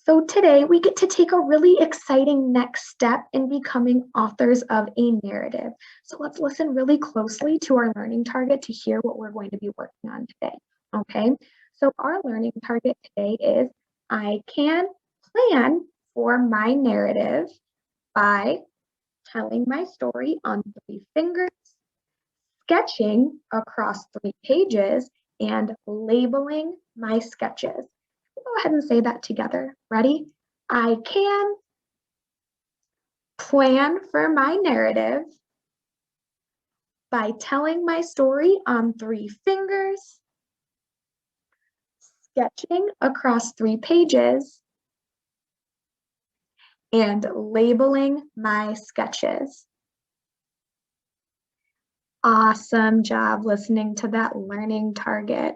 So today we get to take a really exciting next step in becoming authors of a narrative. So let's listen really closely to our learning target to hear what we're going to be working on today. Okay, so our learning target today is I can plan for my narrative by telling my story on three fingers, sketching across three pages, and labeling my sketches. Go ahead and say that together. Ready? I can plan for my narrative by telling my story on three fingers, sketching across three pages, and labeling my sketches. Awesome job listening to that learning target.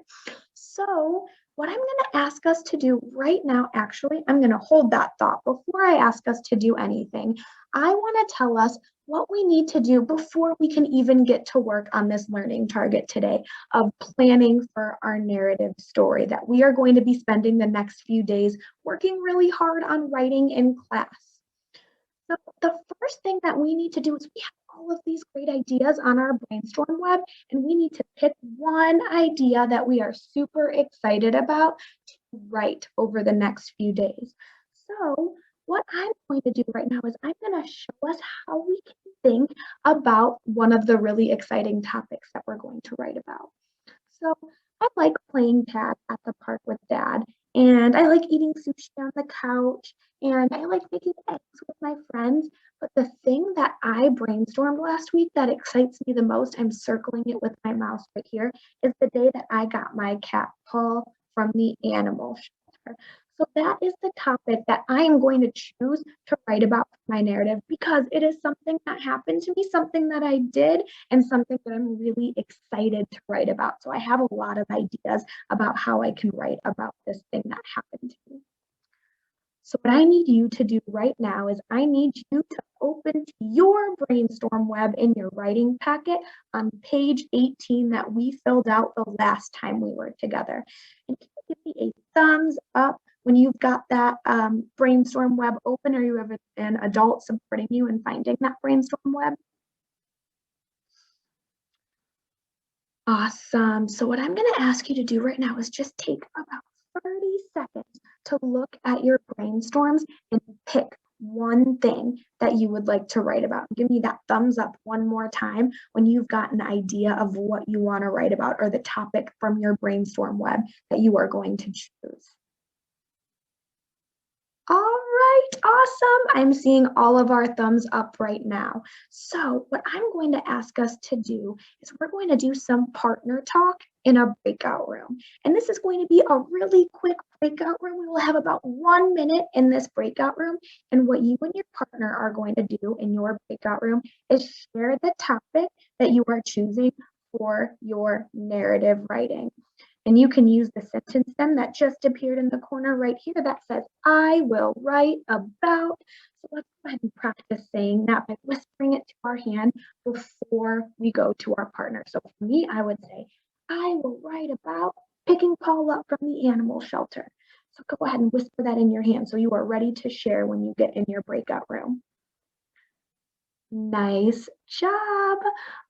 So, what I'm going to ask us to do right now, actually, I'm going to hold that thought before I ask us to do anything. I want to tell us what we need to do before we can even get to work on this learning target today of planning for our narrative story that we are going to be spending the next few days working really hard on writing in class. So the first thing that we need to do is we have all of these great ideas on our brainstorm web, and we need to pick one idea that we are super excited about to write over the next few days. So what I'm going to do right now is I'm going to show us how we can think about one of the really exciting topics that we're going to write about. So I like playing tag at the park with dad, and I like eating sushi on the couch, and I like making eggs with my friends. But the thing that I brainstormed last week that excites me the most, I'm circling it with my mouse right here, is the day that I got my cat Paul from the animal shelter. So that is the topic that I am going to choose to write about for my narrative because it is something that happened to me, something that I did, and something that I'm really excited to write about. So I have a lot of ideas about how I can write about this thing that happened to me. So what I need you to do right now is I need you to open to your brainstorm web in your writing packet on page 18 that we filled out the last time we were together. And can you give me a thumbs up when you've got that brainstorm web open, or you have an adult supporting you in finding that brainstorm web? Awesome. So what I'm going to ask you to do right now is just take about 30 seconds to look at your brainstorms and pick one thing that you would like to write about. Give me that thumbs up one more time when you've got an idea of what you want to write about or the topic from your brainstorm web that you are going to choose. All right, awesome. I'm seeing all of our thumbs up right now. So what I'm going to ask us to do is we're going to do some partner talk in a breakout room. And this is going to be a really quick breakout room. We will have about 1 minute in this breakout room. And what you and your partner are going to do in your breakout room is share the topic that you are choosing for your narrative writing. And you can use the sentence then that just appeared in the corner right here that says, I will write about. So let's go ahead and practice saying that by whispering it to our hand before we go to our partner. So for me, I would say, I will write about picking Paul up from the animal shelter. So go ahead and whisper that in your hand so you are ready to share when you get in your breakout room. Nice job.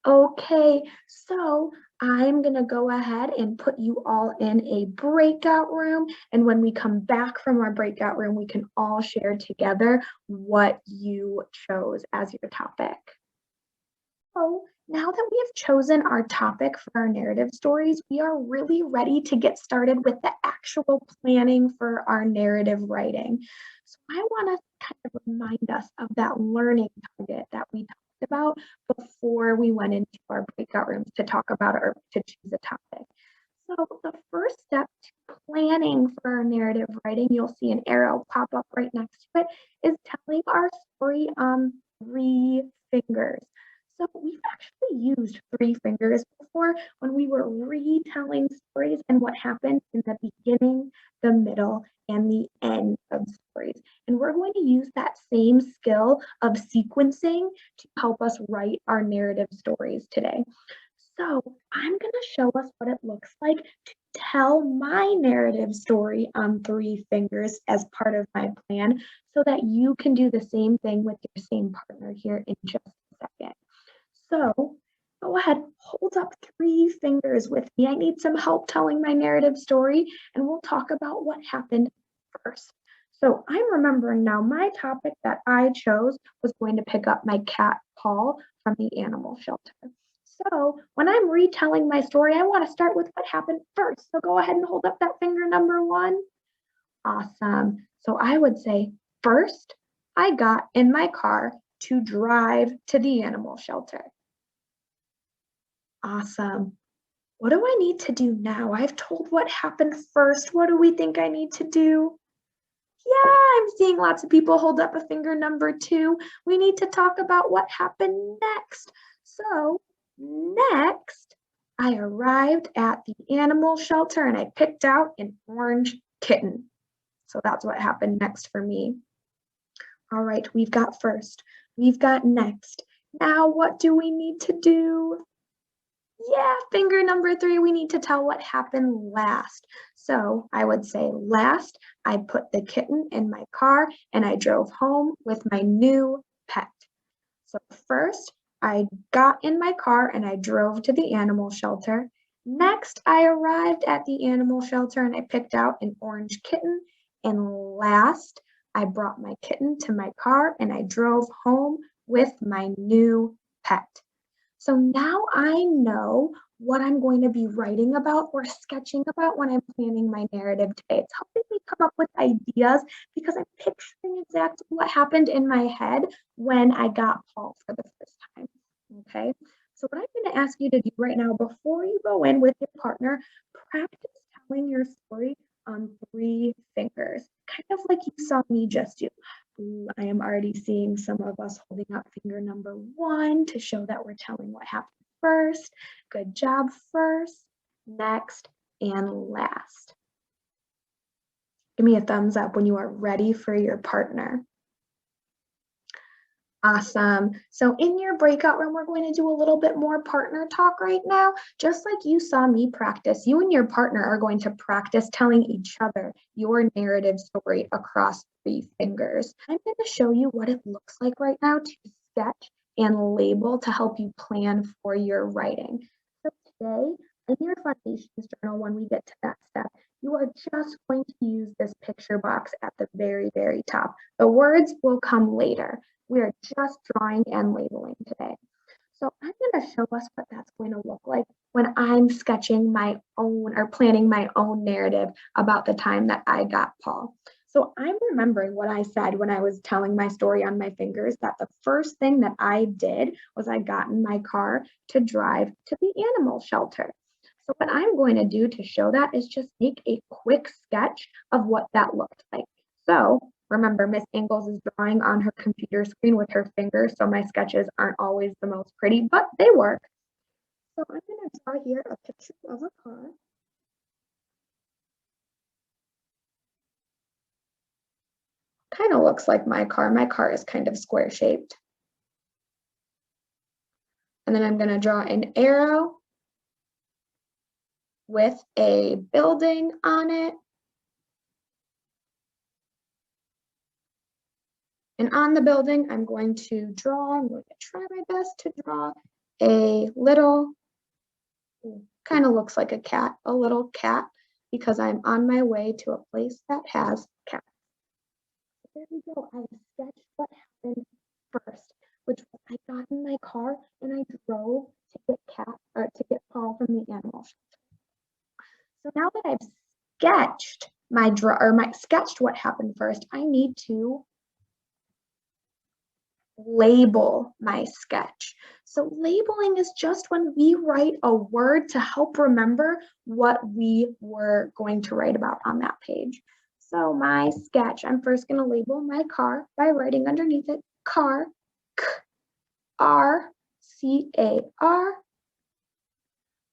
Okay, so I'm going to go ahead and put you all in a breakout room. And when we come back from our breakout room, we can all share together what you chose as your topic. So now that we have chosen our topic for our narrative stories, we are really ready to get started with the actual planning for our narrative writing. So I want to kind of remind us of that learning target that we talked about before we went into our breakout rooms to talk about or to choose a topic. So the first step to planning for our narrative writing, you'll see an arrow pop up right next to it, is telling our story on three fingers. So we've actually used three fingers before when we were retelling stories and what happened in the beginning, the middle, and the end of stories. And we're going to use that same skill of sequencing to help us write our narrative stories today. So I'm going to show us what it looks like to tell my narrative story on three fingers as part of my plan so that you can do the same thing with your same partner here in just a second. So go ahead, hold up three fingers with me. I need some help telling my narrative story, and we'll talk about what happened first. So I'm remembering now my topic that I chose was going to pick up my cat Paul from the animal shelter. So when I'm retelling my story, I want to start with what happened first. So go ahead and hold up that finger number one. Awesome. So I would say first, I got in my car to drive to the animal shelter. Awesome. What do I need to do now? I've told what happened first. What do we think I need to do? Yeah, I'm seeing lots of people hold up a finger number two. We need to talk about what happened next. So next, I arrived at the animal shelter and I picked out an orange kitten. So that's what happened next for me. All right, we've got first, we've got next. Now what do we need to do? Yeah, finger number three, we need to tell what happened last. So I would say last, I put the kitten in my car and I drove home with my new pet. So first, I got in my car and I drove to the animal shelter. Next, I arrived at the animal shelter and I picked out an orange kitten. And last, I brought my kitten to my car and I drove home with my new pet. So now I know what I'm going to be writing about or sketching about when I'm planning my narrative today. It's helping me come up with ideas because I'm picturing exactly what happened in my head when I got Paul for the first time. Okay, so what I'm going to ask you to do right now before you go in with your partner, practice telling your story on three fingers, kind of like you saw me just do. I am already seeing some of us holding up finger number one to show that we're telling what happened first. Good job, first, next, and last. Give me a thumbs up when you are ready for your partner. Awesome. So in your breakout room, we're going to do a little bit more partner talk right now. Just like you saw me practice, you and your partner are going to practice telling each other your narrative story across three fingers. I'm going to show you what it looks like right now to sketch and label to help you plan for your writing. So today, in your Fundations journal, when we get to that step, you are just going to use this picture box at the very, very top. The words will come later. We are just drawing and labeling today. So I'm going to show us what that's going to look like when I'm sketching my own or planning my own narrative about the time that I got Paul. So I'm remembering what I said when I was telling my story on my fingers, that the first thing that I did was I got in my car to drive to the animal shelter. So what I'm going to do to show that is just make a quick sketch of what that looked like. So remember, Miss Ingalls is drawing on her computer screen with her fingers, so my sketches aren't always the most pretty, but they work. So I'm going to draw here a picture of a car. Kind of looks like my car. My car is kind of square shaped. And then I'm going to draw an arrow with a building on it. And on the building, I'm going to try my best to draw a little, kind of looks like a cat, a little cat, because I'm on my way to a place that has cats. There we go. I sketched what happened first, which was I got in my car and I drove to get Paul from the animal shelter. So now that I've sketched sketched what happened first, I need to label my sketch. So labeling is just when we write a word to help remember what we were going to write about on that page. So my sketch, I'm first going to label my car by writing underneath it car, K-R-C-A-R,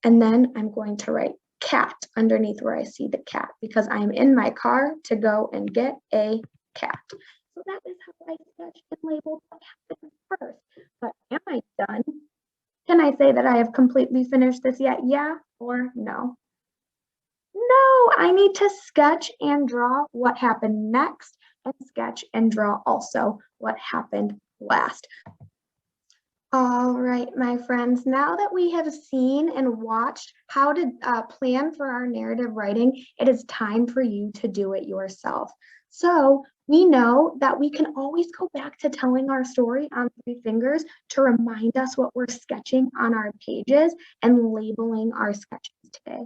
and then I'm going to write cat underneath where I see the cat because I'm in my car to go and get a cat. So that is how I sketched and labeled what happened first. But am I done? Can I say that I have completely finished this yet? Yeah or no? No, I need to sketch and draw what happened next and sketch and draw also what happened last. All right, my friends, now that we have seen and watched how to plan for our narrative writing, it is time for you to do it yourself. So we know that we can always go back to telling our story on three fingers to remind us what we're sketching on our pages and labeling our sketches today.